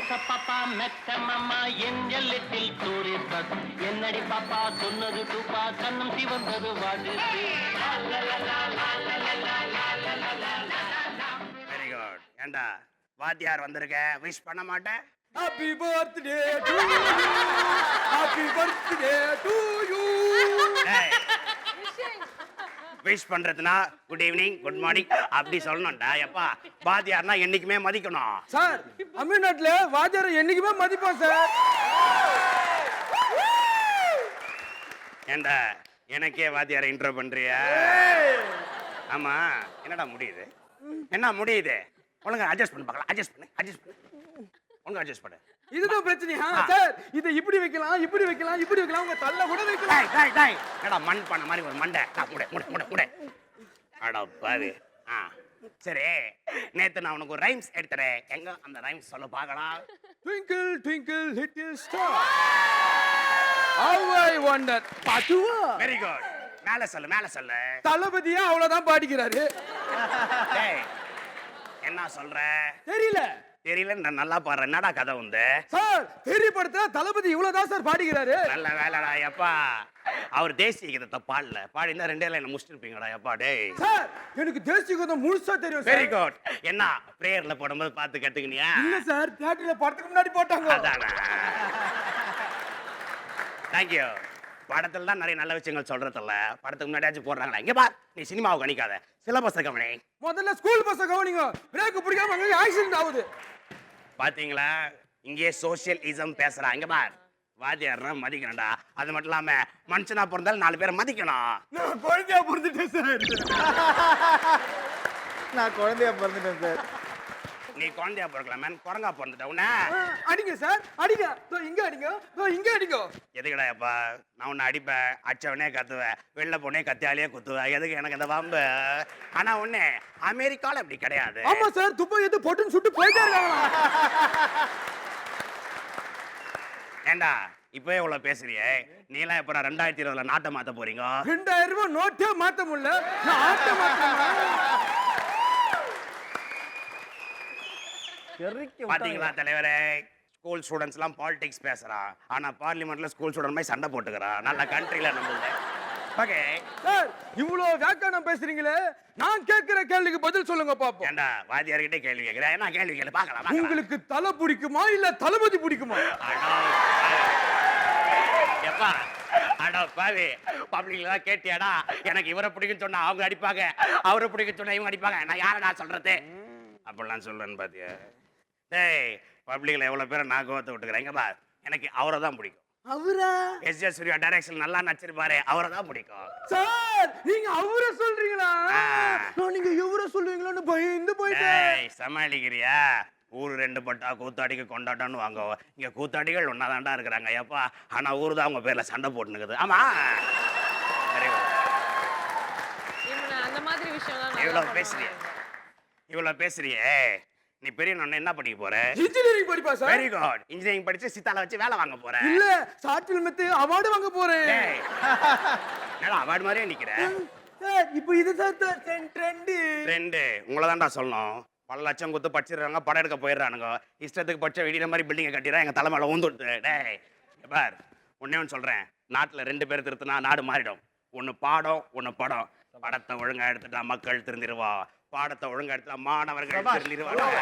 பாப்பா மெக்க மாமா என் little tourist என்னடி பாப்பா சொன்னது தூப்பா கண்ணம் சிவந்தது வாடு. Very good. ஏண்டா வாத்தியார் வந்திருக்க, விஷ் பண்ண மாட்டேன்? Happy birthday to you, happy birthday to you. Wish பண்றதுனா குட் ஈவினிங் குட் மார்னிங் அப்படி சொல்லணும்டா. எப்பா வாத்தியார்னா என்னைக்குமே மதிக்கணும். சார் தமிழ்நாட்டுல வாத்தியார் என்னைக்குமே மதிப்போம் சார். ஏண்டா எனக்கே வாத்தியாரை இன்ட்ரோ பண்றியா? ஆமா, என்னடா முடியுது? என்ன முடியுது? ஒழுங்கா அட்ஜஸ்ட் பண்ணு பார்க்கலாம். அட்ஜஸ்ட் பண்ணு ஒழுங்கா அட்ஜஸ்ட் பண்ணு. இதுதான் பிரச்சனையா சார்? இதை இப்படி வைக்கலாம், இப்படி வைக்கலாம், இப்படி வைக்கலாம், உங்க தள்ள கூட வைக்கலாம். என்னடா மண் பண்ண மாதிரி ஒரு மண்டை. முட அடா பாரு. சரி, நேத்து நான் உனக்கு ஒரு ரைம்ஸ் எடுத்துறேன். எங்க அந்த ரைம்ஸ் சொல்ல பார்க்கலாம். Twinkle twinkle little star, how I wonder. பாத்துவா? Very good. மேல சொல்லு. தளபதியா அவ்வளவுதான் பாடிக்கிறாரு. டேய் என்ன சொல்ற? தெரியல நான் நல்லா பாடுறேன். என்னடா கதை வந்து? சார் தெரிய படத்துல தளபதி இவ்வளவுதான் சார் பாடிக்கிறாரு. நல்ல வேலைடா எப்பா. அவர் தேசிய கீதத்தை பாடினா ரெண்டே லைன்ல முடிச்சிருப்பீங்கடா எப்பா. டேய் சார் எனக்கு தேசிய கீதம் முழுசா தெரியும் சார். Very good. என்ன பிரேயர்ல போடும்போது பார்த்து கத்துக்கினியா? இல்ல சார், தியேட்டர்ல படத்துக்கு முன்னாடி போட்டாங்க. அதானே. Thank you. படத்துல தான் நிறைய நல்ல விஷயங்கள் சொல்றதில்ல, படத்துக்கு முன்னாடியாச்சும் போடுறாங்களா? இங்க பார், நீ சினிமாவை கணிக்காத, சிலபஸை கவனி. முதல்ல ஸ்கூல் பஸ்ஸை கவனிங்க. பிரேக் பிடிக்காம அங்க ஆக்சிடென்ட் ஆகுது. பாத்தீங்களா, இங்கே சோசியலிசம் பேசுறான். இங்க பார், வாத்தியார்னா மதிக்கணும்டா. அது மட்டும் இல்லாம மனுஷனா பிறந்தாலும் 4 பேரை மதிக்கணும். நான் குழந்தையா பிறந்துட்டேன் சார். நீ குழந்தையா பிறக்கலாம், குரங்கா பிறந்துட்ட. உன்ன அடிங்க சார், அடிங்க. இங்க அடிங்க, இங்க அடிங்க. எதுக்குடா எப்பா? நான் உன்னை அடிப்பேன், அச்சவனே கத்துவேன், வெளில போனே கத்தியாலேயே குத்துவேன். எதுக்கு எனக்கு இந்த வம்பு? ஆனா ஒண்ணு, அமெரிக்கால அப்படி கிடையாது. ஆமா சார், துப்பை எடுத்து போட்டுன்னு சுட்டு போயிட்டே இருக்காங்க. ஏண்டா இப்பவே இவ்வளவு பேசுறியே, நீலாம் எப்ப 2020 நாட்டை மாத்த போறீங்க? 2000 ரூபாய் நோட்டே மாத்த முடியல, நான் ஆட்ட மாத்தேன். பாத்தீங்களா தலைவரே, ஸ்கூல் ஸ்டூடெண்ட்ஸ் எல்லாம் பாலிடிக்ஸ் பேசுறான், ஆனா பார்லிமெண்ட்ல ஸ்கூல் ஸ்டூடெண்ட் மாதிரி சண்டை போட்டுக்கிறான். நல்ல கண்ட்ரில நம்மள. ஓகே சார், இவ்வளவு வியாக்கியானம் பேசுறீங்களே, நான் கேட்கிற கேள்விக்கு பதில் சொல்லுங்க பாப்போம். ஏண்டா வாத்தியார்கிட்ட கேள்வி கேக்குறேன்? என்ன கேள்வி கேளு பார்க்கலாம். உங்களுக்கு தலை பிடிக்குமா இல்ல தளபதி பிடிக்குமா? எப்பா அடா பாவி, பப்ளிக்ல கேட்டியாடா? எனக்கு இவரை பிடிக்குன்னு சொன்னா அவங்க அடிப்பாங்க, அவரை பிடிக்குன்னு சொன்னா இவங்க அடிப்பாங்க. நான் யாரடா சொல்றது? அப்படிலாம் சொல்றேன்னு பாத்தியா? டேய், பப்ளிக்ல எவ்வளவு பேரை நான் கோவத்தை விட்டுக்கிறேன். பா, எனக்கு அவரை தான் பிடிக்கும். அவரா? எஸ் ஜே சூர்யா டைரக்ஷன் நல்லா நடிச்சிருப்பாரு, அவரை தான் பிடிக்கும். சார் நீங்க அவரை சொல்றீங்களா? நான் நீங்க இவரை சொல்லுவீங்களான்னு பயந்து போயிட்டேன். டேய் சமாளிக்கிறியா? ஊர் 2 பட்டா கூத்தாடிக்கு கொண்டாட்டம்னு வாங்க. இங்க கூத்தாடிகள் ஒன்னாதான்டா இருக்கிறாங்க எப்பா. ஆனா ஊர் தான் அவங்க பேர்ல சண்டை போட்டுனுக்குது. ஆமா, அந்த மாதிரி விஷயம் இவ்வளவு பேசுறியே, நீ பெரிய என்ன படிக்க போற? இன்ஜினியரிங் படிப்பா சார். Very good. இன்ஜினியரிங் படிச்சு சித்தால வச்சு வேலை வாங்க போற? இல்ல, ஷார்ட் ஃபிலிம்க்கு அவார்ட் வாங்க போறேன். என்னடா அவார்ட் மாதிரியே நிக்கிற? சார் இப்போ இது சார் ட்ரெண்ட். உங்களை தான்டா சொல்லணும். பல லட்சம் கொடுத்து படிச்சிடுறாங்க, படம் எடுக்க போயிடுறானுங்க. இஷ்டத்துக்கு படிச்ச வெடிக்கிற மாதிரி பில்டிங்கை கட்டிடுறா, எங்க தலைமையில ஊந்துடுது. டேய் பார், ஒன்னே ஒன்று சொல்றேன், நாட்டுல 2 பேர் திருத்தினா நாடு மாறிடும். ஒன்னு பாடம், ஒன்னு படம். படத்தை ஒழுங்கா எடுத்துட்டா மக்கள் திருந்திருவா, பாடத்தை ஒழுங்கா எடுத்துட்டா மாணவர்கள் திருந்திருவாங்க.